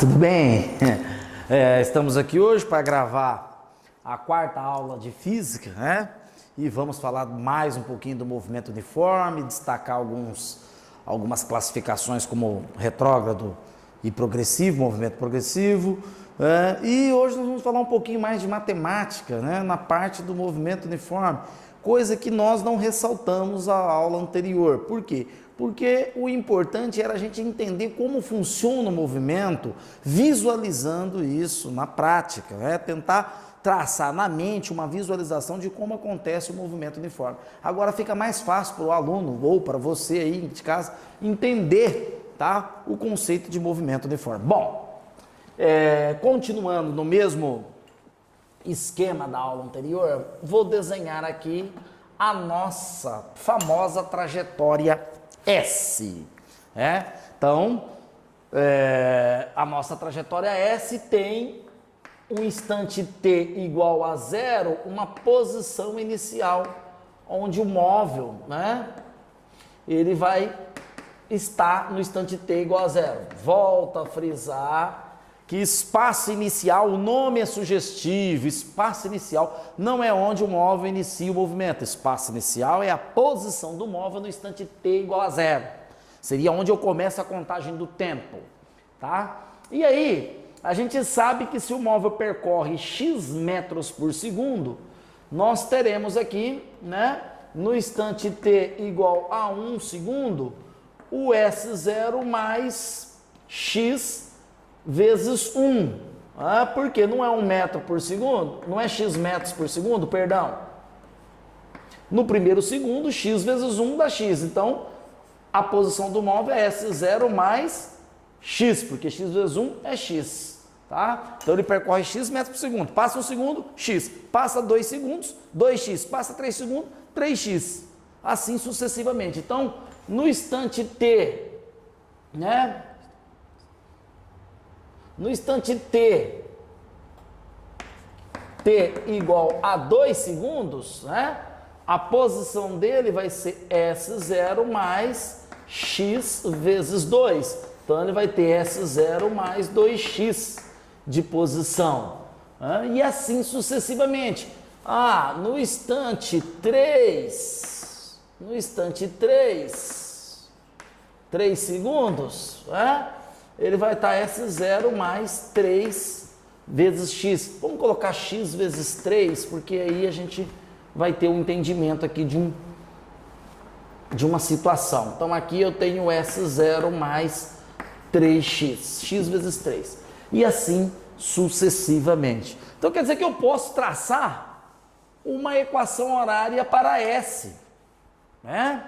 Tudo bem? Estamos aqui hoje para gravar a quarta aula de física, né? E vamos falar mais um pouquinho do movimento uniforme, destacar algumas classificações como retrógrado e progressivo, movimento progressivo. E hoje nós vamos falar um pouquinho mais de matemática, né? Na parte do movimento uniforme, coisa que nós não ressaltamos a aula anterior. Por quê? Porque o importante era a gente entender como funciona o movimento, visualizando isso na prática, né? Tentar traçar na mente uma visualização de como acontece o movimento uniforme. Agora fica mais fácil para o aluno ou para você aí de casa entender, tá, o conceito de movimento uniforme. Bom, continuando no mesmo esquema da aula anterior, vou desenhar aqui a nossa famosa trajetória S. Então, a nossa trajetória S tem um instante t igual a zero, uma posição inicial, onde o móvel, né, ele vai estar no instante t igual a zero. Volto a frisar que espaço inicial, o nome é sugestivo, espaço inicial não é onde o móvel inicia o movimento, espaço inicial é a posição do móvel no instante t igual a zero, seria onde eu começo a contagem do tempo, tá? E aí, a gente sabe que se o móvel percorre x metros por segundo, nós teremos aqui, né, no instante t igual a 1 segundo, o S0 mais x vezes 1, porque não é 1 metro por segundo, não é x metros por segundo, perdão. No primeiro segundo, x vezes 1 dá x, então a posição do móvel é S0 mais x, porque x vezes 1 é x, tá? Então ele percorre x metros por segundo, passa um segundo, x, passa 2 segundos, 2x, passa 3 segundos, 3x, assim sucessivamente. Então, no instante t, né? No instante t igual a 2 segundos, né? A posição dele vai ser S0 mais x vezes 2. Então, ele vai ter S0 mais 2x de posição. Né? E assim sucessivamente. No instante 3, 3 segundos, né? Ele vai estar S0 mais 3 vezes x. Vamos colocar x vezes 3, porque aí a gente vai ter um entendimento aqui de uma situação. Então, aqui eu tenho S0 mais 3x, x vezes 3. E assim sucessivamente. Então, quer dizer que eu posso traçar uma equação horária para S, né?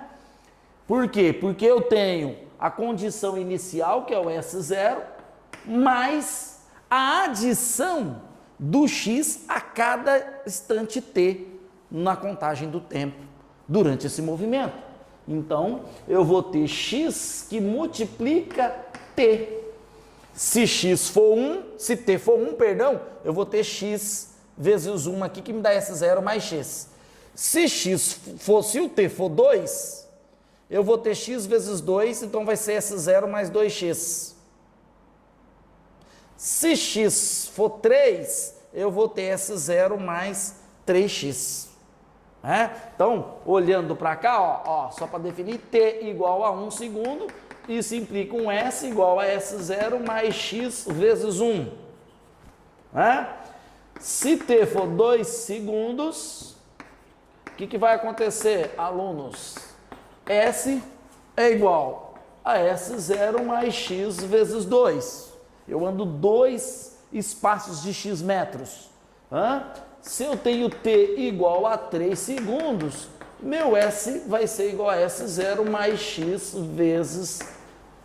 Por quê? Porque eu tenho a condição inicial, que é o S0, mais a adição do x a cada instante t na contagem do tempo durante esse movimento. Então, eu vou ter x que multiplica t. Se x for 1, se t for 1, perdão, eu vou ter x vezes 1 aqui, que me dá S0 mais x. Se o t for 2, eu vou ter x vezes 2, então vai ser S0 mais 2x. Se x for 3, eu vou ter S0 mais 3x. Então, olhando para cá, só para definir, t igual a 1 segundo, isso implica um S igual a S0 mais x vezes 1. Se t for 2 segundos, o que vai acontecer, alunos? S é igual a S0 mais x vezes 2. Eu ando 2 espaços de x metros. Se eu tenho t igual a 3 segundos, meu S vai ser igual a S0 mais x vezes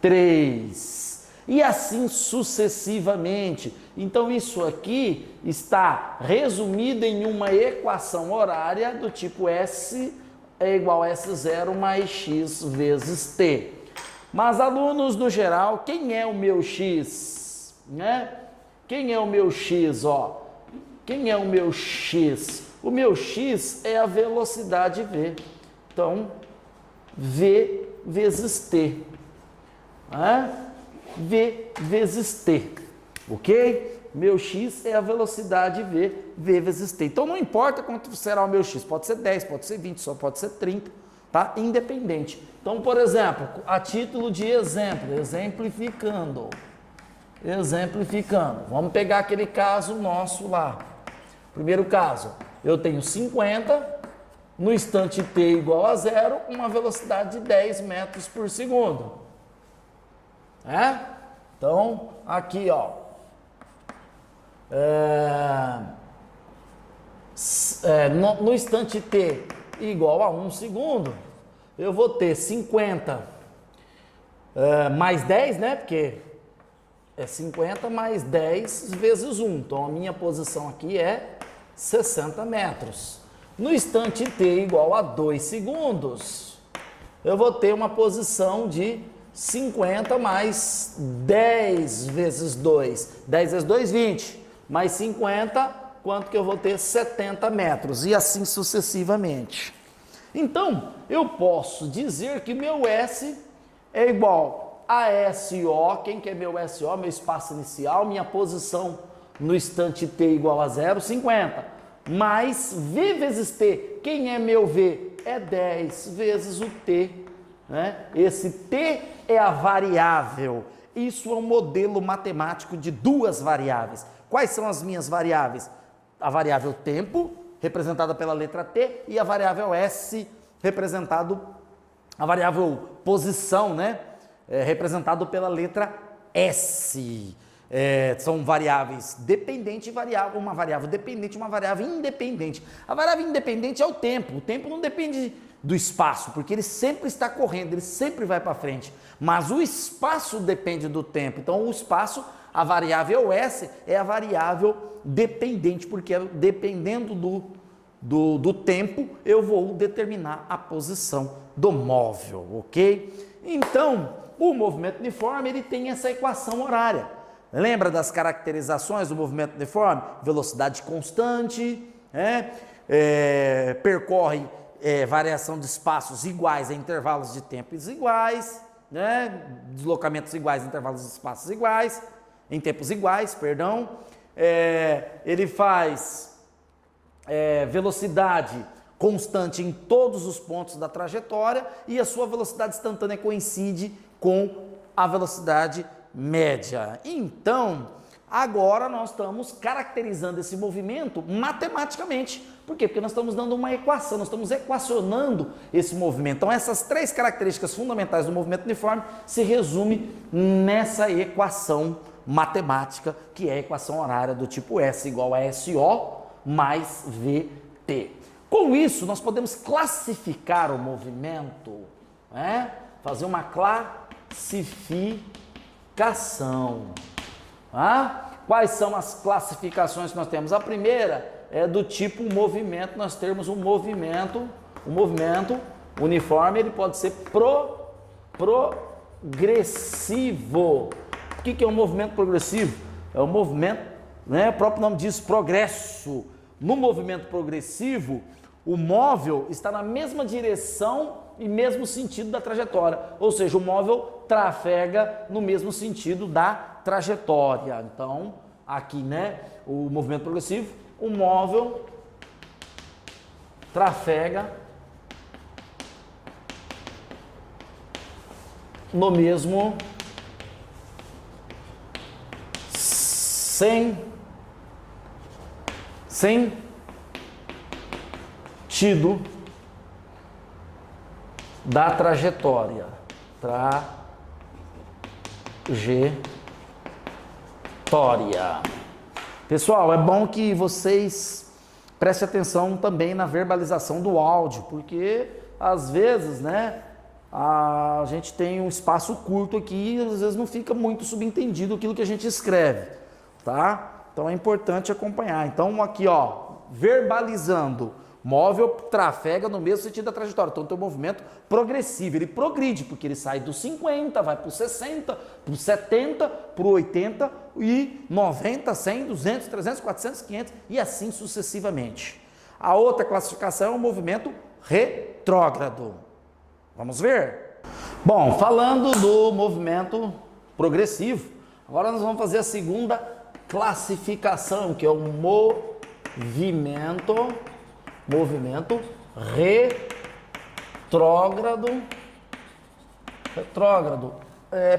3. E assim sucessivamente. Então, isso aqui está resumido em uma equação horária do tipo S é igual a S0 mais x vezes t. Mas, alunos, no geral, quem é o meu x? Quem é o meu x? Quem é o meu x? O meu x é a velocidade v. Então, v vezes t. V vezes t. ok? Meu x é a velocidade v, v vezes t. Então não importa quanto será o meu x, pode ser 10, pode ser 20, só pode ser 30, tá? Independente. Então, por exemplo, a título de exemplo, exemplificando, vamos pegar aquele caso nosso lá. Primeiro caso, eu tenho 50, no instante t igual a 0, uma velocidade de 10 metros por segundo. Então, aqui, ó, no instante t igual a 1 segundo, eu vou ter 50 mais 10, né? Porque é 50 mais 10 vezes 1. Então, a minha posição aqui é 60 metros. No instante t igual a 2 segundos, eu vou ter uma posição de 50 mais 10 vezes 2. 10 vezes 2, 20. Mais 50, quanto que eu vou ter? 70 metros. E assim sucessivamente. Então, eu posso dizer que meu S é igual a SO. Quem que é meu SO? Meu espaço inicial, minha posição no instante t igual a 0, 50. Mais V vezes T. Quem é meu V? É 10 vezes o T. Né? Esse T é a variável. Isso é um modelo matemático de duas variáveis. Quais são as minhas variáveis? A variável tempo, representada pela letra T, e a variável S, a variável posição, né? Representado pela letra S. São variáveis dependente e variável, uma variável dependente e uma variável independente. A variável independente é o tempo não depende do espaço, porque ele sempre está correndo, ele sempre vai para frente, mas o espaço depende do tempo. Então o espaço, a variável S é a variável dependente, porque dependendo do tempo eu vou determinar a posição do móvel, ok? Então o movimento uniforme ele tem essa equação horária. Lembra das caracterizações do movimento uniforme? Velocidade constante, percorre variação de espaços iguais em intervalos de tempos iguais, deslocamentos iguais em intervalos de espaços iguais, em tempos iguais, perdão. Ele faz velocidade constante em todos os pontos da trajetória e a sua velocidade instantânea coincide com a velocidade média. Então, agora nós estamos caracterizando esse movimento matematicamente. Por quê? Porque nós estamos dando uma equação, nós estamos equacionando esse movimento. Então, essas três características fundamentais do movimento uniforme se resume nessa equação matemática, que é a equação horária do tipo S igual a SO mais VT. Com isso, nós podemos classificar o movimento, fazer uma classificação. Quais são as classificações que nós temos? A primeira é do tipo movimento. Nós temos um movimento uniforme, ele pode ser progressivo. O que é um movimento progressivo? É um movimento, o próprio nome diz progresso. No movimento progressivo, o móvel está na mesma direção e mesmo sentido da trajetória, ou seja, o móvel trafega no mesmo sentido da trajetória. Então, aqui, o movimento progressivo, o móvel trafega no mesmo sentido da trajetória. Pessoal, é bom que vocês prestem atenção também na verbalização do áudio, porque às vezes, a gente tem um espaço curto aqui e às vezes não fica muito subentendido aquilo que a gente escreve, tá? Então é importante acompanhar. Então aqui, verbalizando. Móvel trafega no mesmo sentido da trajetória. Então tem um movimento progressivo, ele progride, porque ele sai do 50, vai para o 60, para o 70, para o 80 e 90, 100, 200, 300, 400, 500 e assim sucessivamente. A outra classificação é o movimento retrógrado. Vamos ver? Bom, falando do movimento progressivo, agora nós vamos fazer a segunda classificação, que é o movimento retrógrado.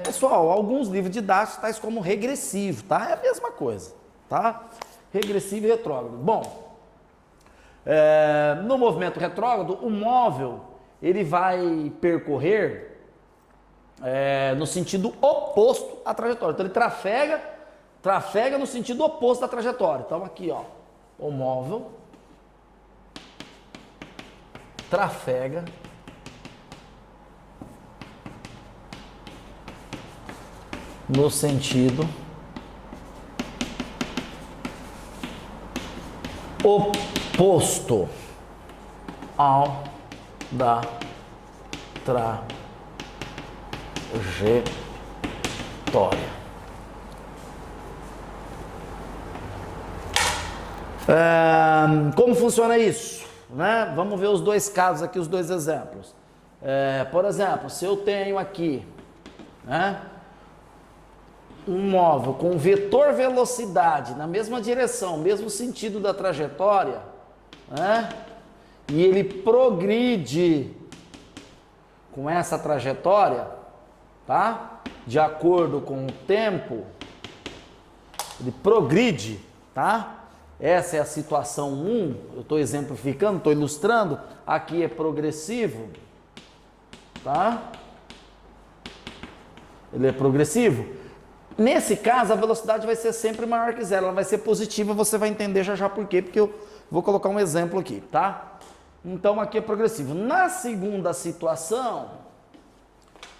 Pessoal, alguns livros didáticos tais como regressivo, tá? É a mesma coisa, tá? Regressivo e retrógrado. Bom, no movimento retrógrado, o móvel ele vai percorrer no sentido oposto à trajetória. Então ele trafega no sentido oposto da trajetória. Então aqui, ó, o móvel trafega no sentido oposto ao da trajetória. Como funciona isso? Né? Vamos ver os dois casos aqui, os dois exemplos. Por exemplo, se eu tenho aqui, né, um móvel com vetor velocidade na mesma direção, mesmo sentido da trajetória, né, e ele progride com essa trajetória, tá? De acordo com o tempo, ele progride, tá? Essa é a situação 1, eu estou exemplificando, estou ilustrando, aqui é progressivo, tá? Ele é progressivo. Nesse caso, a velocidade vai ser sempre maior que zero, ela vai ser positiva, você vai entender já por quê, porque eu vou colocar um exemplo aqui, tá? Então aqui é progressivo. Na segunda situação,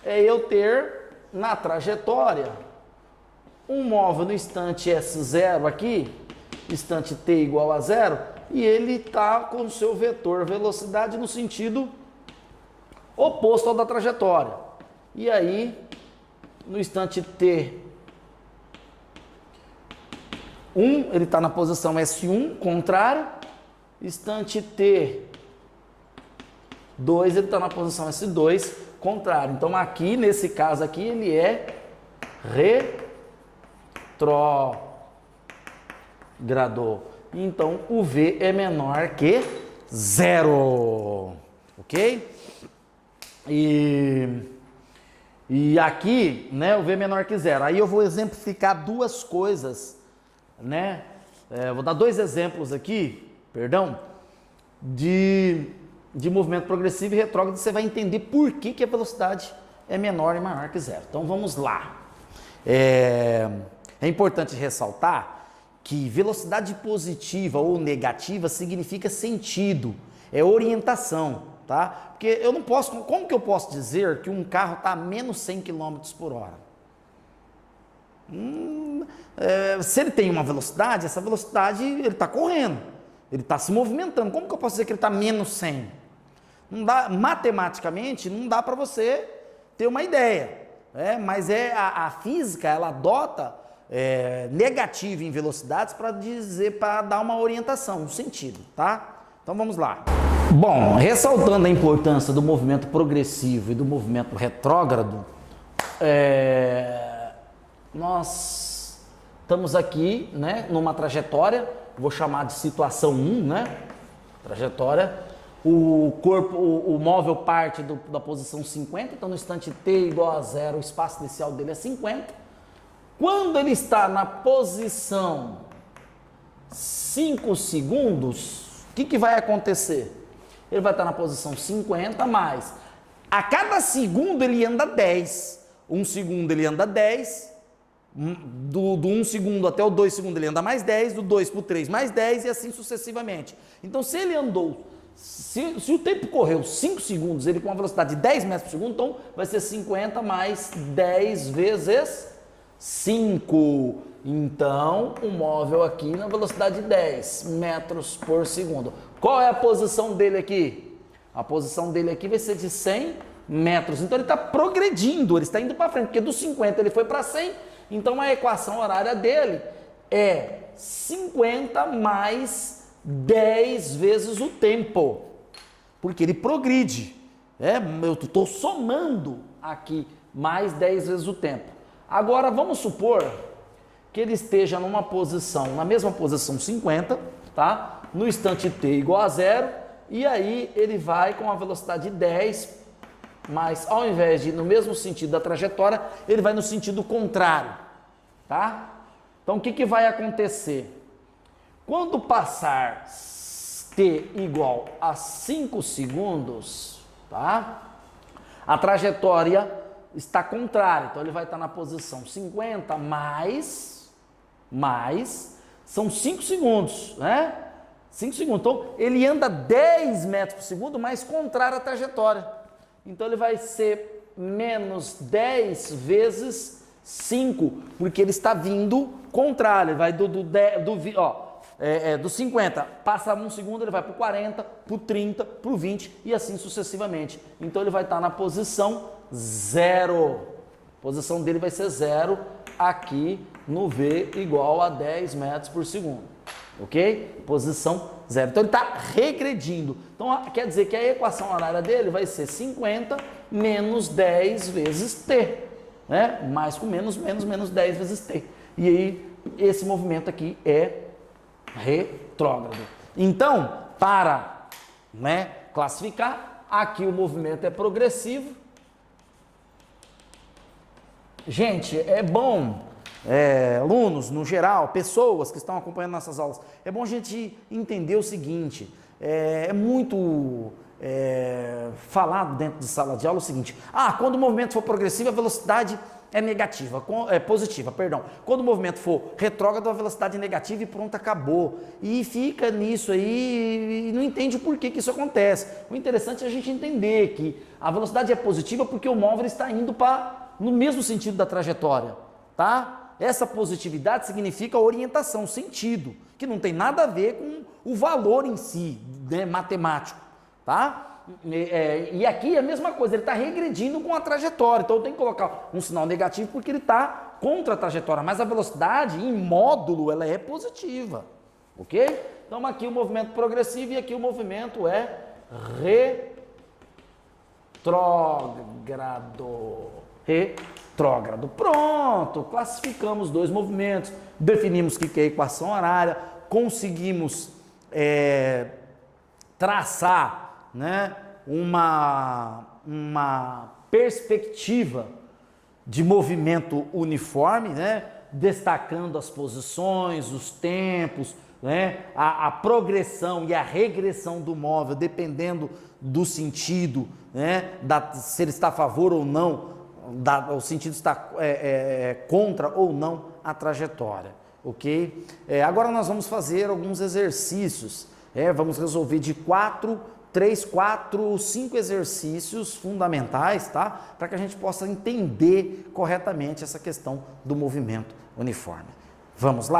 é eu ter na trajetória um móvel no instante S0 aqui, instante t igual a zero, e ele está com o seu vetor velocidade no sentido oposto ao da trajetória. E aí, no instante t1, ele está na posição S1, contrário, instante t2, ele está na posição S2, contrário. Então aqui, nesse caso aqui, ele é retrógrado. Então o V é menor que zero, ok? E aqui, né, o V é menor que zero. Aí eu vou exemplificar duas coisas, né? Vou dar dois exemplos aqui, de movimento progressivo e retrógrado. Você vai entender por que a velocidade é menor e maior que zero. Então vamos lá. É importante ressaltar que velocidade positiva ou negativa significa sentido, é orientação, tá? Porque eu não posso, como que eu posso dizer que um carro está a menos 100 km por hora? Se ele tem uma velocidade, essa velocidade ele está correndo, ele está se movimentando. Como que eu posso dizer que ele está menos 100? Não dá, matematicamente, não dá para você ter uma ideia, mas a física, ela adota negativo em velocidades para dar uma orientação, um sentido, tá? Então vamos lá. Bom, ressaltando a importância do movimento progressivo e do movimento retrógrado, nós estamos aqui, né, numa trajetória, vou chamar de situação 1, né? Trajetória, o móvel parte da posição 50, então no instante t igual a zero, o espaço inicial dele é 50. Quando ele está na posição 5 segundos, o que vai acontecer? Ele vai estar na posição 50, mais a cada segundo ele anda 10. 1 segundo ele anda 10, do 1 segundo até o 2 segundos ele anda mais 10, do 2 para o 3 mais 10 e assim sucessivamente. Então se ele andou, se o tempo correu 5 segundos, ele com uma velocidade de 10 metros por segundo, então vai ser 50 mais 10 vezes 5. Então, o móvel aqui na velocidade de 10 metros por segundo. Qual é a posição dele aqui? A posição dele aqui vai ser de 100 metros. Então, ele está progredindo, ele está indo para frente, porque do 50 ele foi para 100. Então, a equação horária dele é 50 mais 10 vezes o tempo. Porque ele progride. Eu estou somando aqui mais 10 vezes o tempo. Agora, vamos supor que ele esteja numa posição, na mesma posição 50, tá? No instante t igual a 0, e aí ele vai com a velocidade 10, mas ao invés de ir no mesmo sentido da trajetória, ele vai no sentido contrário, tá? Então o que que vai acontecer? Quando passar t igual a 5 segundos, tá? A trajetória está contrária, então ele vai estar na posição 50 mais são 5 segundos, né? 5 segundos, então ele anda 10 metros por segundo, mas contrário à trajetória. Então ele vai ser menos 10 vezes 5, porque ele está vindo contrário, ele vai do 50, passa 1 segundo, ele vai para o 40, para o 30, para o 20 e assim sucessivamente. Então ele vai estar na posição 0. A posição dele vai ser 0 aqui no V igual a 10 metros por segundo. Ok? Posição 0. Então ele está regredindo. Então quer dizer que a equação horária dele vai ser 50 menos 10 vezes t. Né? Mais com menos, menos 10 vezes t. E aí esse movimento aqui é retrógrado. Então, para classificar, aqui o movimento é progressivo. Gente, é bom, alunos no geral, pessoas que estão acompanhando nossas aulas, é bom a gente entender o seguinte, é muito falado dentro de sala de aula o seguinte, quando o movimento for progressivo, a velocidade é negativa, positiva, perdão. Quando o movimento for retrógrado, a velocidade é negativa e pronto, acabou. E fica nisso aí e não entende por que isso acontece. O interessante é a gente entender que a velocidade é positiva porque o móvel está indo no mesmo sentido da trajetória, tá? Essa positividade significa orientação, sentido, que não tem nada a ver com o valor em si, né, matemático, tá? E aqui é a mesma coisa, ele está regredindo com a trajetória, então eu tenho que colocar um sinal negativo porque ele está contra a trajetória, mas a velocidade em módulo ela é positiva, ok? Então aqui o movimento progressivo e aqui o movimento é retrógrado. Pronto, classificamos os dois movimentos, definimos o que é a equação horária, conseguimos traçar, né, uma perspectiva de movimento uniforme, né, destacando as posições, os tempos, né, a progressão e a regressão do móvel, dependendo do sentido, né, se ele está a favor ou não, o sentido está contra ou não a trajetória, ok? Agora nós vamos fazer alguns exercícios, vamos resolver de 3, 4, 5 exercícios fundamentais, tá? Para que a gente possa entender corretamente essa questão do movimento uniforme. Vamos lá?